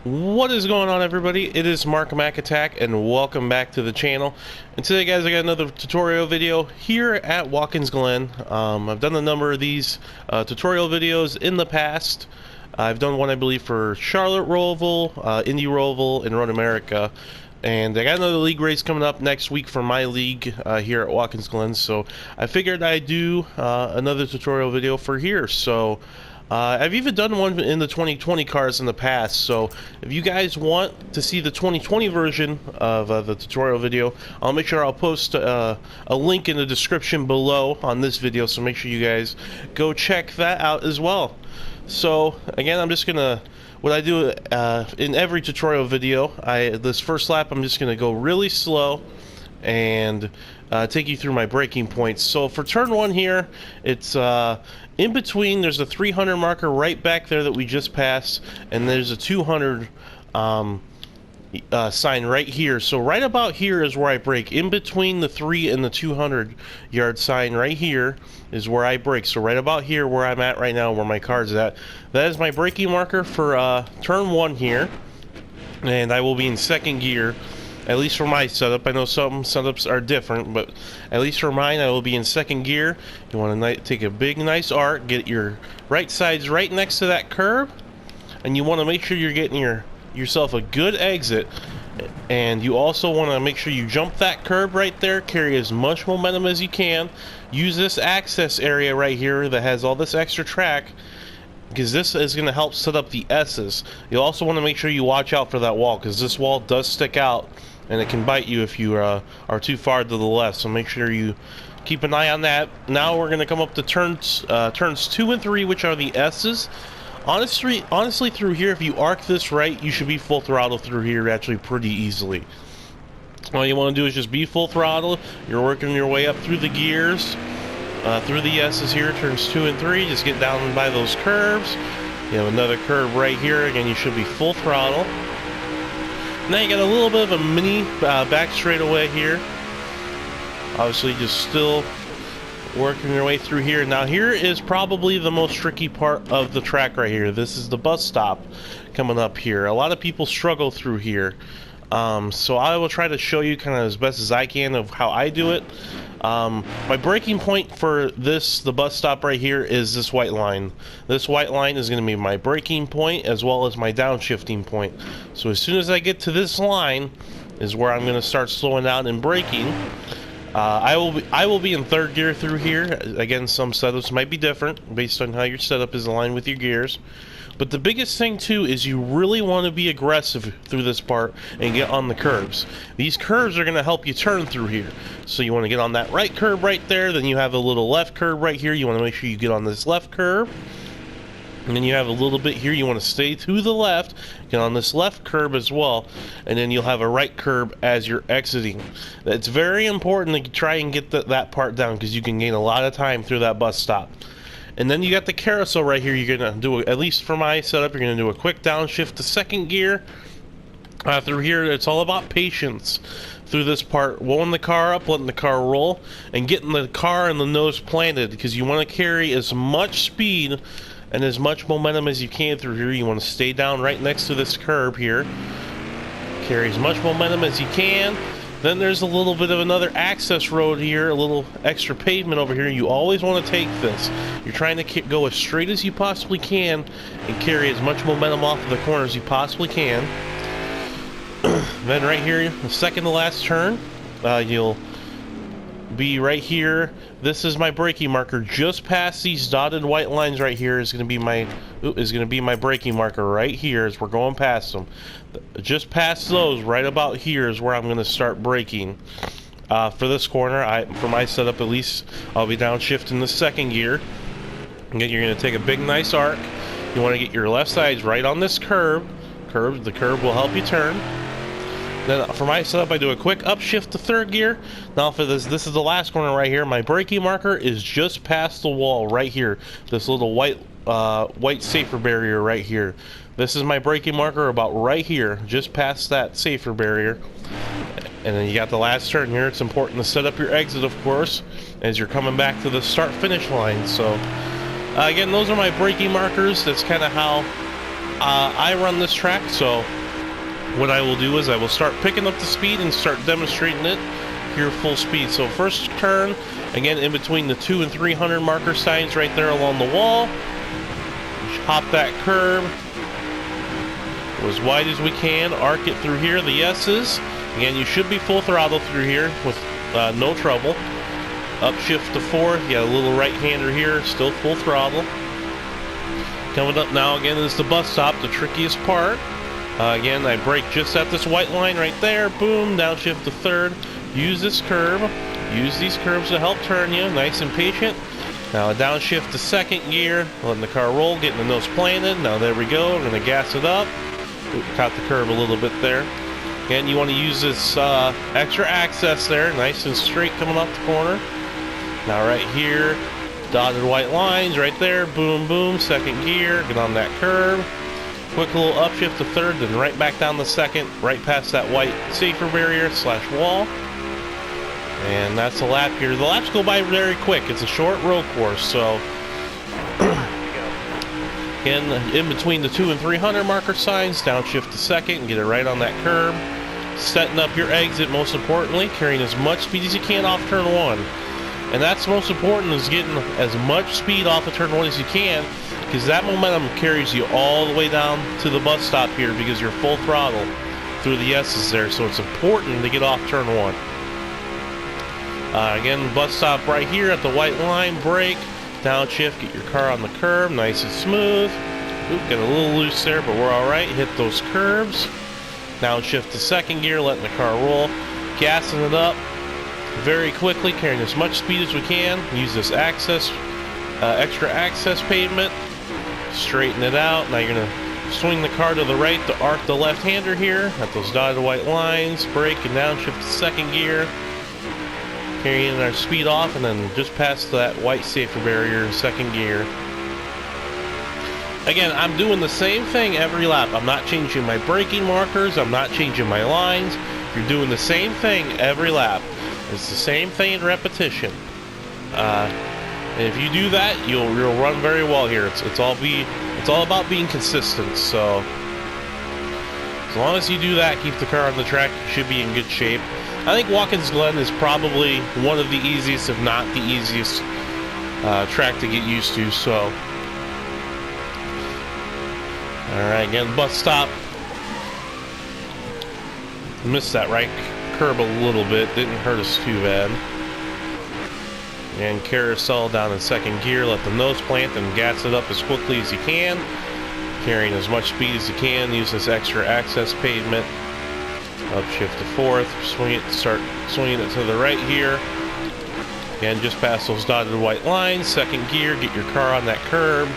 What is going on, everybody? It is Markmacattack, and welcome back to the channel. And today, guys, I got another tutorial video here at Watkins Glen. I've done a number of these tutorial videos in the past. I've done one, I believe, for Charlotte Roval, Indy Roval, and Road America. And I got another league race coming up next week for my league here at Watkins Glen. So I figured I'd do another tutorial video for here. So I've even done one in the 2020 cars in the past, so if you guys want to see the 2020 version of the tutorial video, I'll make sure I'll post a link in the description below on this video, so make sure you guys go check that out as well. So again, I'm just gonna, what I do in every tutorial video, this first lap I'm just gonna go really slow and take you through my braking points. So for turn one here, it's in between. There's a 300 marker right back there that we just passed, and there's a 200 sign right here. So right about here is where I brake. In between the 3 and the 200 yard sign right here is where I brake. So right about here where I'm at right now, where my car's at, that is my braking marker for turn one here, and I will be in second gear. At least for my setup. I know some setups are different, but at least for mine, I will be in second gear. You want to take a big, nice arc, get your right sides right next to that curb, and you want to make sure you're getting yourself a good exit. And you also want to make sure you jump that curb right there, carry as much momentum as you can. Use this access area right here that has all this extra track, because this is going to help set up the S's. You also want to make sure you watch out for that wall, because this wall does stick out and it can bite you if you are too far to the left, so make sure you keep an eye on that. Now we're going to come up to turns 2 and 3, which are the S's. Honestly, through here, if you arc this right, you should be full throttle through here actually pretty easily. All you want to do is just be full throttle. You're working your way up through the gears, through the S's here, turns 2 and 3. Just get down by those curves. You have another curve right here. Again, you should be full throttle. Now you got a little bit of a mini back straightaway here. Obviously, just still working your way through here. Now here is probably the most tricky part of the track right here. This is the bus stop coming up here. A lot of people struggle through here. So I will try to show you kind of as best as I can of how I do it. My braking point for the bus stop right here is this white line. This white line is going to be my braking point as well as my downshifting point. So as soon as I get to this line is where I'm going to start slowing down and braking. I will be in third gear through here. Again, some setups might be different based on how your setup is aligned with your gears. But the biggest thing too is you really want to be aggressive through this part and get on the curbs. These curves are going to help you turn through here. So you want to get on that right curb right there, then you have a little left curb right here. You want to make sure you get on this left curb. And then you have a little bit here, you want to stay to the left, get on this left curb as well, and then you'll have a right curb as you're exiting. It's very important to try and get that part down, because you can gain a lot of time through that bus stop. And then you got the carousel right here. You're going to do, at least for my setup, you're going to do a quick downshift to second gear. Through here, it's all about patience through this part. Rolling the car up, letting the car roll, and getting the car and the nose planted, because you want to carry as much speed and as much momentum as you can through here. You want to stay down right next to this curb here. Carry as much momentum as you can. Then there's a little bit of another access road here, a little extra pavement over here. You always want to take this. You're trying to go as straight as you possibly can and carry as much momentum off of the corner as you possibly can. Then right here, the second to last turn, you'll be right here. This is my braking marker. Just past these dotted white lines right here is going to be my braking marker right here as we're going past them. Just past those, right about here, is where I'm going to start braking. For this corner, for my setup at least, I'll be downshifting the second gear. Again, you're going to take a big, nice arc. You want to get your left sides right on this curb. The curb will help you turn. Then for my setup, I do a quick upshift to third gear. Now for this is the last corner right here. My braking marker is just past the wall right here. This little white safer barrier right here. This is my braking marker about right here, just past that safer barrier. And then you got the last turn here. It's important to set up your exit, of course, as you're coming back to the start-finish line. So again, those are my braking markers. That's kind of how I run this track, so what I will do is I will start picking up the speed and start demonstrating it here full speed. So first turn, again in between the 200 and 300 marker signs right there along the wall. Hop that curb as wide as we can, arc it through here, the S's. Again, you should be full throttle through here with no trouble. Upshift to 4th, you got a little right-hander here, still full throttle. Coming up now again is the bus stop, the trickiest part. Again, I brake just at this white line right there, boom, downshift to 3rd. Use this curve, use these curves to help turn you, nice and patient. Now downshift to 2nd gear, letting the car roll, getting the nose planted. Now there we go, we're gonna gas it up. Ooh, caught the curve a little bit there. Again, you want to use this extra access there, nice and straight coming off the corner. Now right here, dotted white lines right there, boom, boom, 2nd gear, get on that curve. Quick little upshift to 3rd, then right back down to 2nd, right past that white safer barrier / wall. And that's a lap here. The laps go by very quick. It's a short road course, so again, in between the 200 and 300 marker signs, downshift to 2nd and get it right on that curb. Setting up your exit, most importantly, carrying as much speed as you can off turn 1. And that's most important, is getting as much speed off of turn 1 as you can, because that momentum carries you all the way down to the bus stop here, because you're full throttle through the S's there, so it's important to get off turn 1. Again, bus stop right here at the white line, brake, downshift, get your car on the curb, nice and smooth. Oop, got a little loose there, but we're alright. Hit those curbs. Downshift to 2nd gear, letting the car roll. Gassing it up very quickly, carrying as much speed as we can. Use this extra access pavement. Straighten it out. Now you're going to swing the car to the right to arc the left-hander here at those dotted white lines. Brake and downshift to 2nd gear. Carrying our speed off, and then just past that white safer barrier in 2nd gear. Again, I'm doing the same thing every lap. I'm not changing my braking markers. I'm not changing my lines. You're doing the same thing every lap. It's the same thing in repetition. And if you do that, you'll run very well here. It's all about being consistent. So as long as you do that, keep the car on the track, you should be in good shape. I think Watkins Glen is probably one of the easiest, if not the easiest, track to get used to. So, all right, again, bus stop. Missed that right curb a little bit, didn't hurt us too bad. And carousel down in 2nd gear, let the nose plant and gas it up as quickly as you can. Carrying as much speed as you can, use this extra access pavement. Upshift to 4th, start swinging it to the right here. Again, just past those dotted white lines, 2nd gear, get your car on that curb.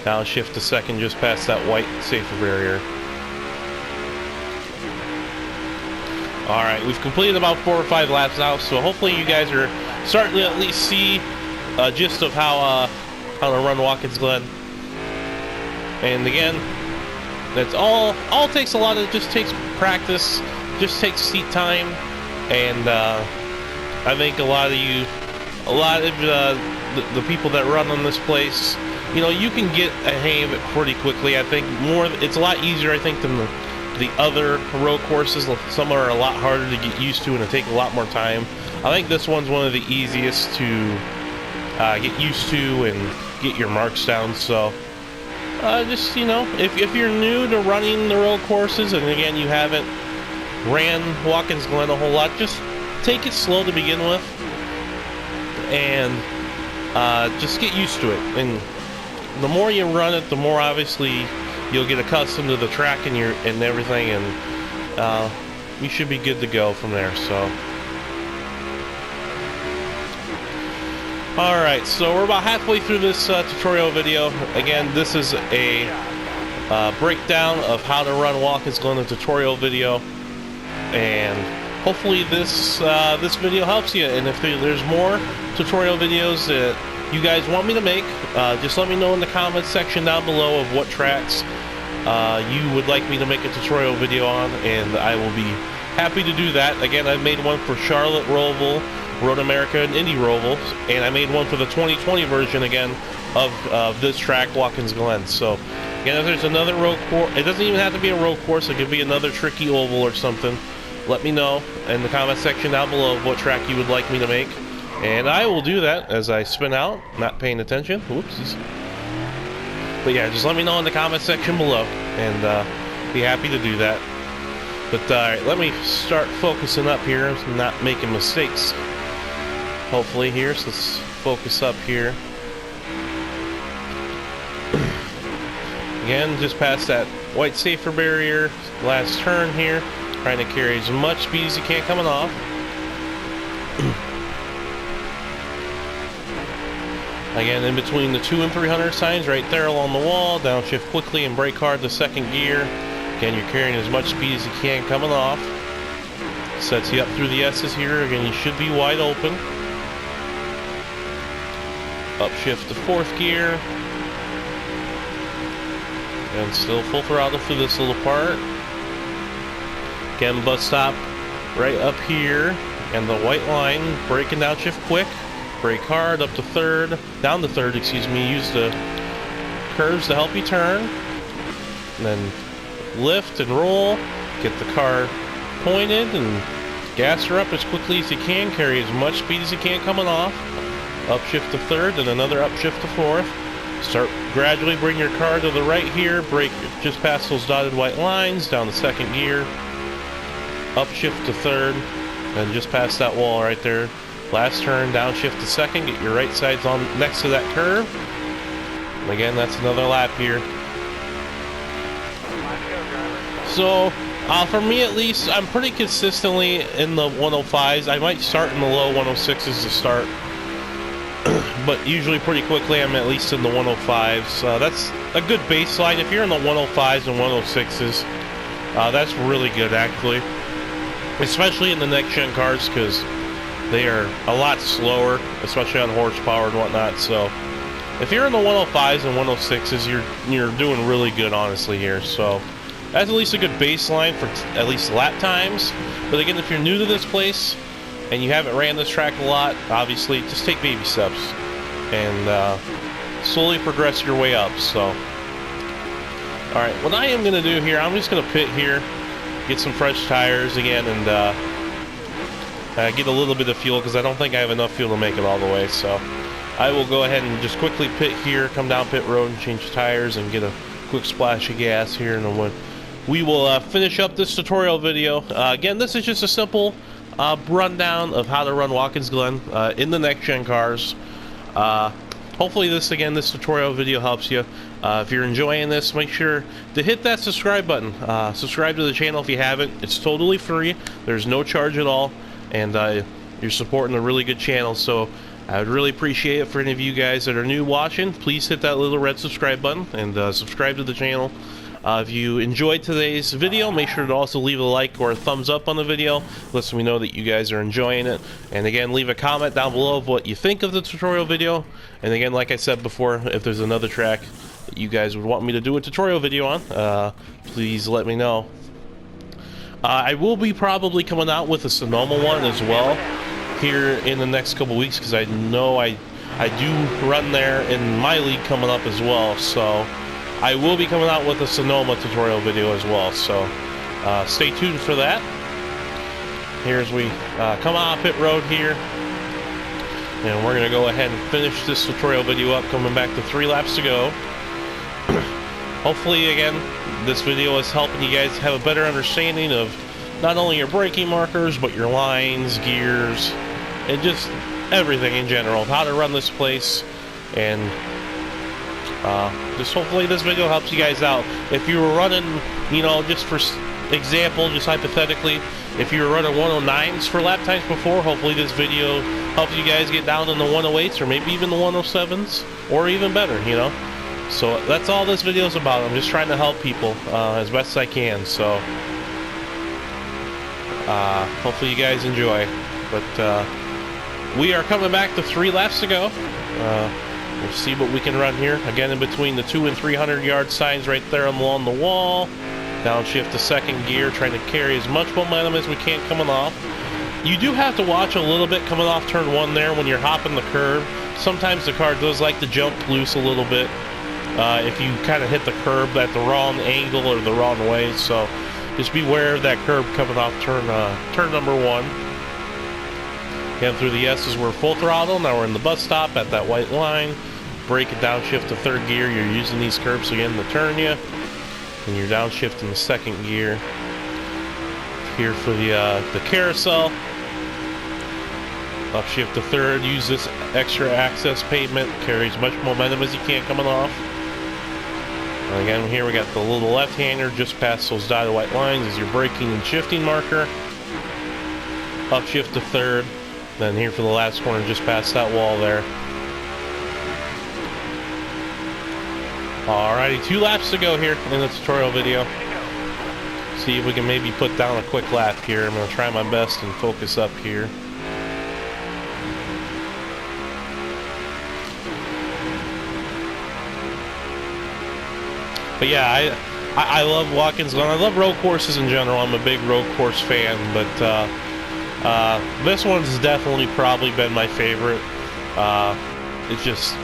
Downshift to 2nd, just past that white safer barrier. Alright, we've completed about 4 or 5 laps now, so hopefully you guys are starting to at least see a gist of how to run Watkins Glen. And again, that's all it takes. Just takes practice, just takes seat time, and I think a lot of the people that run on this place, you know, you can get a hang of it pretty quickly. I think it's a lot easier, I think, than the other road courses. Some are a lot harder to get used to and it take a lot more time. I think this one's one of the easiest to get used to and get your marks down. So just, you know, if you're new to running the road courses, and again you haven't ran Watkins Glen a whole lot, just take it slow to begin with and just get used to it. And the more you run it, the more obviously you'll get accustomed to the track and everything, and you should be good to go from there. So alright, so we're about halfway through this tutorial video. Again, this is a breakdown of how to run Watkins Glen, a tutorial video, and hopefully this video helps you. And if there's more tutorial videos that you guys want me to make, just let me know in the comments section down below of what tracks you would like me to make a tutorial video on, and I will be happy to do that. Again, I've made one for Charlotte, Roval, Road America and Indy Roval, and I made one for the 2020 version again of this track, Watkins Glen. So again, if there's another road course, it doesn't even have to be a road course, it could be another tricky oval or something. Let me know in the comment section down below what track you would like me to make, and I will do that as I spin out, not paying attention. Whoopsies. But yeah, just let me know in the comment section below, and be happy to do that. But alright, let me start focusing up here, not making mistakes. Hopefully here, so let's focus up here. Again, just past that white safer barrier, last turn here. Trying to carry as much speed as you can coming off. Again, in between the 2 and 300 signs right there along the wall, downshift quickly and brake hard the second gear. Again, you're carrying as much speed as you can coming off. Sets you up through the S's here. Again, you should be wide open. Upshift to 4th gear. And still full throttle through this little part. Again, bus stop right up here, and the white line, braking downshift quick, brake hard up to 3rd, down to 3rd, excuse me, use the curves to help you turn, and then lift and roll, get the car pointed, and gas her up as quickly as you can, carry as much speed as you can coming off, upshift to 3rd, and another upshift to 4th, start gradually bring your car to the right here, brake just past those dotted white lines, down to 2nd gear, upshift to 3rd, and just past that wall right there. Last turn, downshift to 2nd, get your right sides on next to that curve. And again, that's another lap here. So, for me at least, I'm pretty consistently in the 105s. I might start in the low 106s to start, but usually pretty quickly I'm at least in the 105s. That's a good baseline. If you're in the 105s and 106s, that's really good actually. Especially in the next gen cars, because they are a lot slower, especially on horsepower and whatnot. So if you're in the 105s and 106s, you're doing really good honestly here. So that's at least a good baseline for at least lap times. But again, if you're new to this place and you haven't ran this track a lot, obviously just take baby steps and slowly progress your way up. So alright, what I am going to do here, I'm just going to pit here, get some fresh tires again, and get a little bit of fuel, because I don't think I have enough fuel to make it all the way. So I will go ahead and just quickly pit here, come down pit road and change tires and get a quick splash of gas here, and then we will finish up this tutorial video. Again, this is just a simple rundown of how to run Watkins Glen in the next gen cars. Hopefully this tutorial video helps you. If you're enjoying this, make sure to hit that subscribe button. Subscribe to the channel if you haven't. It's totally free. There's no charge at all, and you're supporting a really good channel. So I would really appreciate it for any of you guys that are new watching. Please hit that little red subscribe button and subscribe to the channel. If you enjoyed today's video, make sure to also leave a like or a thumbs up on the video. Let me know that you guys are enjoying it. And again, leave a comment down below of what you think of the tutorial video. And again, like I said before, if there's another track that you guys would want me to do a tutorial video on, please let me know. I will be probably coming out with a Sonoma one as well here in the next couple weeks, because I know I do run there in my league coming up as well. So I will be coming out with a Sonoma tutorial video as well, so stay tuned for that. Here as we come out pit road here, and we're going to go ahead and finish this tutorial video up, coming back to 3 laps to go. Hopefully, again, this video is helping you guys have a better understanding of not only your braking markers, but your lines, gears, and just everything in general, how to run this place. And just hopefully this video helps you guys out. If you were running, you know, just for example, just hypothetically, if you were running 109s for lap times before, hopefully this video helps you guys get down in the 108s or maybe even the 107s, or even better, you know. So that's all this video is about. I'm just trying to help people as best as I can. So hopefully you guys enjoy. But we are coming back to 3 laps to go. We'll see what we can run here. Again, in between the 200 and 300 yard signs right there along the wall. Downshift to 2nd gear, trying to carry as much momentum as we can coming off. You do have to watch a little bit coming off turn 1 there when you're hopping the curb. Sometimes the car does like to jump loose a little bit if you kind of hit the curb at the wrong angle or the wrong way. So just beware of that curb coming off turn number 1. Again, through the S's, we're full throttle. Now we're in the bus stop at that white line. Brake and downshift to 3rd gear. You're using these curbs again to turn you. And you're downshift in the 2nd gear. Here for the carousel. Upshift to 3rd. Use this extra access pavement. Carry as much momentum as you can coming off. And again, here we got the little left-hander just past those dotted white lines as your braking and shifting marker. Upshift to 3rd. Then here for the last corner just past that wall there. Alrighty, 2 laps to go here in the tutorial video. See if we can maybe put down a quick lap here. I'm going to try my best and focus up here. But yeah, I love Watkins Glen. I love road courses in general. I'm a big road course fan, but this one's definitely probably been my favorite. It's just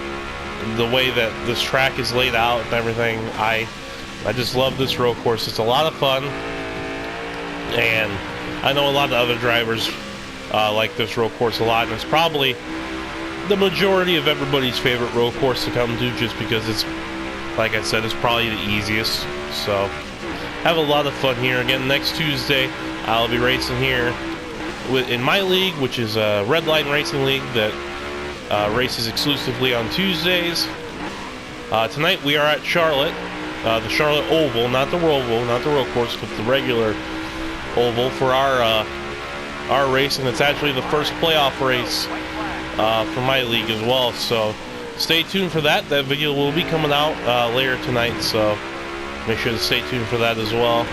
the way that this track is laid out and everything. I just love this road course. It's a lot of fun, and I know a lot of other drivers like this road course a lot, and it's probably the majority of everybody's favorite road course to come to, just because it's, like I said, it's probably the easiest. So have a lot of fun here. Again, next Tuesday I'll be racing here in my league, which is a Red Line Racing League that races exclusively on Tuesdays. Tonight we are at Charlotte, the Charlotte Oval, not the Roval, not the road course, but the regular oval for our race, and it's actually the first playoff race for my league as well. So stay tuned for that. That video will be coming out later tonight, so make sure to stay tuned for that as well.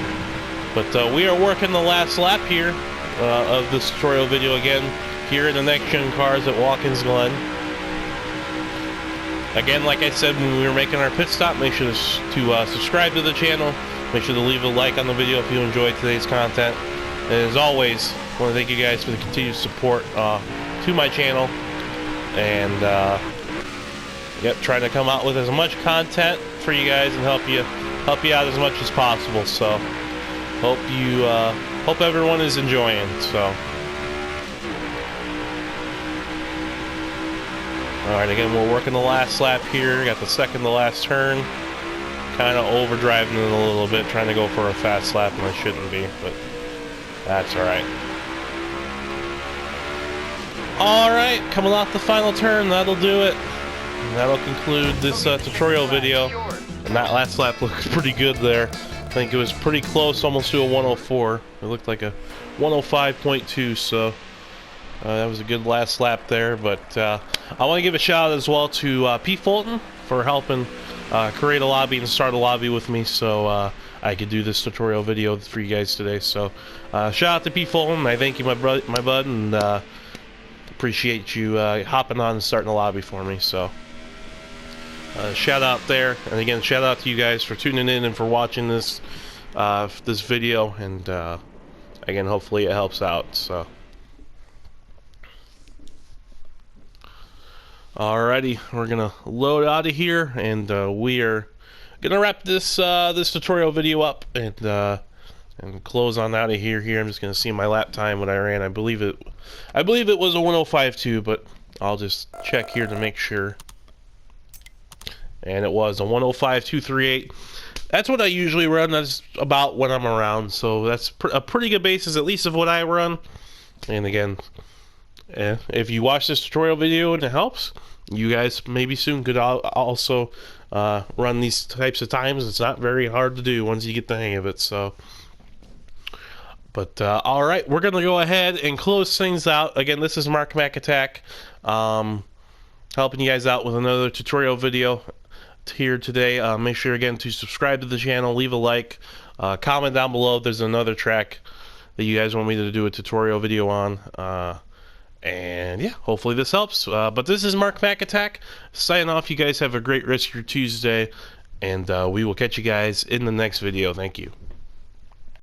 But we are working the last lap here of this tutorial video again here in the Next Gen Cars at Watkins Glen. Again, like I said when we were making our pit stop, make sure to subscribe to the channel. Make sure to leave a like on the video if you enjoyed today's content. And as always, I want to thank you guys for the continued support to my channel. And yep, trying to come out with as much content for you guys and help you out as much as possible. So hope everyone is enjoying. So alright, again, we're working the last lap here. Got the second to last turn. Kind of overdriving it a little bit, trying to go for a fast lap, and I shouldn't be, but that's alright. Alright, coming off the final turn, that'll do it. And that'll conclude this tutorial video. And that last lap looked pretty good there. I think it was pretty close, almost to a 104. It looked like a 105.2, so that was a good last lap there. But I want to give a shout out as well to Pete Fulton for helping create a lobby and start a lobby with me, so I could do this tutorial video for you guys today. So shout out to Pete Fulton. I thank you, my bud, and appreciate you hopping on and starting a lobby for me. So shout out there, and again, shout out to you guys for tuning in and for watching this this video, and again, hopefully it helps out. So alrighty, we're gonna load out of here, and we are gonna wrap this this tutorial video up and close on out of here. I'm just gonna see my lap time when I ran. I believe it was a 105.2, but I'll just check here to make sure. And it was a 105.238. That's what I usually run. That's about when I'm around. So that's a pretty good basis, at least of what I run. And again, if you watch this tutorial video and it helps, you guys maybe soon could also run these types of times. It's not very hard to do once you get the hang of it. So, but all right, we're gonna go ahead and close things out. Again, this is Markmacattack, helping you guys out with another tutorial video here today. Make sure again to subscribe to the channel, leave a like, comment down below if there's another track that you guys want me to do a tutorial video on. And yeah, hopefully this helps. But this is Markmacattack signing off. You guys have a great rest of your Tuesday, and we will catch you guys in the next video. Thank you.